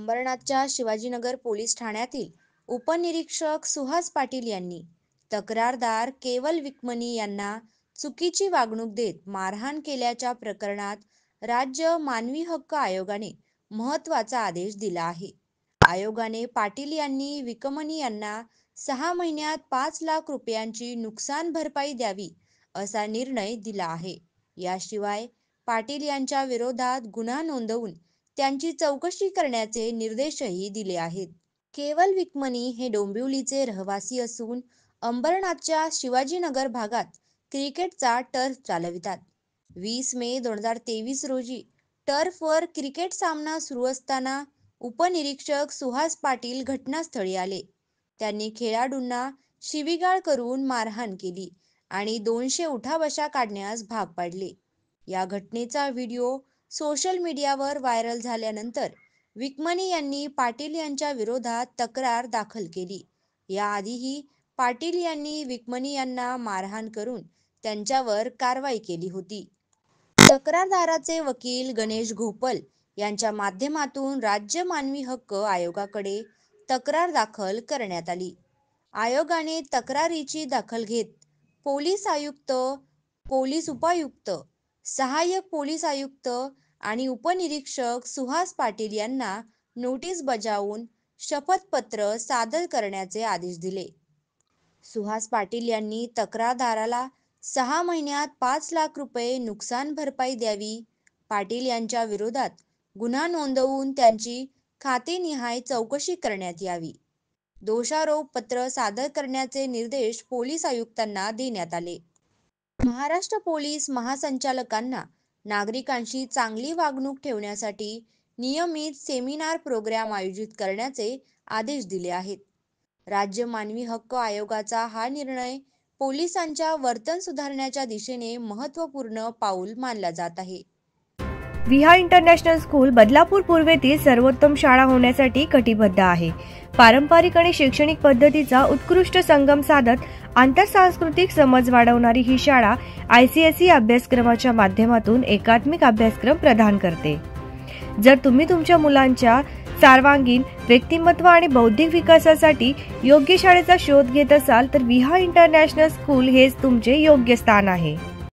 अंबरनाथच्या Shivajinagar police ठाण्यातील उपनिरीक्षक सुहास पाटील यांनी तक्रारदार केवल विकमनी यांना चुकीची वागणूक देत मारहाण केल्याच्या प्रकरणात राज्य मानवी हक्क आयोगाने महत्त्वाचा आदेश दिला आहे। आयोगाने पाटील यांनी विकमनी यांना 6 महिन्यात 5 लाख रुपयांची नुकसान भरपाई द्यावी असा निर्णय दिला आहे। याशिवाय पाटील यांच्या विरोधात गुन्हा नोंदवून त्यांची चौकशी करण्याचे निर्देशही दिले आहेत। केवल विकमनी हे डोंबिवलीचे रहिवासी असून अंबरनाथच्या शिवाजीनगर भागात क्रिकेटचा टर्फ चालवितात। 20 मे 2023 रोजी टर्फवर क्रिकेट सामना सुरू असताना उपनिरीक्षक सुहास पाटील घटनास्थळी आले। त्यांनी खेळाडूंना शिवीगाळ करून मारहाण केली आणि 200 उठाबशा काढण्यास भाग पाडले। या घटनेचा व्हिडिओ सोशल मीडियावर व्हायरल झाल्यानंतर विकमनी यांनी पाटील यांच्या विरोधात तक्रार दाखल केली। याआधीही पाटील यांनी विकमनी यांना मारहाण करून त्यांच्यावर कारवाई केली होती। तक्रारदाराचे वकील गणेश घोपल यांच्या माध्यमातून राज्य मानवी हक्क आयोगाकडे तक्रार दाखल करण्यात आली। आयोगाने तक्रारीची दखल घेत पोलीस आयुक्त, पोलीस उपायुक्त, सहाय्यक पोलीस आयुक्त आणि उपनिरीक्षक सुहास पाटील यांना नोटीस बजावून शपथपत्र सादर करण्याचे आदेश दिले। सुहास पाटील यांनी तक्रारदाराला 6 महिन्यात 5 लाख रुपये नुकसान भरपाई द्यावी, पाटील यांच्या विरोधात गुन्हा नोंदवून त्यांची खातेनिहाय चौकशी करण्यात यावी, दोषारोप पत्र सादर करण्याचे निर्देश पोलीस आयुक्तांना देण्यात आले। महाराष्ट्र पोलीस महासंचालकांना नागरिकांशी चांगली वागणूक ठेवण्यासाठी नियमित सेमिनार प्रोग्राम आयोजित करण्याचे आदेश दिले आहेत। राज्य मानवी हक्क आयोगाचा हा निर्णय पोलिसांच्या वर्तन सुधारण्याच्या दिशेने महत्त्वपूर्ण पाऊल मानला जात आहे। विहा इंटरनॅशनल स्कूल बदलापूर पूर्वेतील सर्वोत्तम शाळा होण्यासाठी कटिबद्ध आहे। पारंपरिक आणि शैक्षणिक पद्धतीचा उत्कृष्ट संगम साधत आंतरसांस्कृतिक समज वाढवणारी ही शाळा ICSE अभ्यासक्रमाच्या माध्यमातून एकात्मिक अभ्यासक्रम प्रदान करते। जर तुम्ही तुमच्या मुलांच्या सर्वांगीण व्यक्तिमत्व आणि बौद्धिक विकासासाठी योग्य शाळेचा शोध घेत असाल तर विहा इंटरनॅशनल स्कूल हेच तुमचे योग्य स्थान आहे।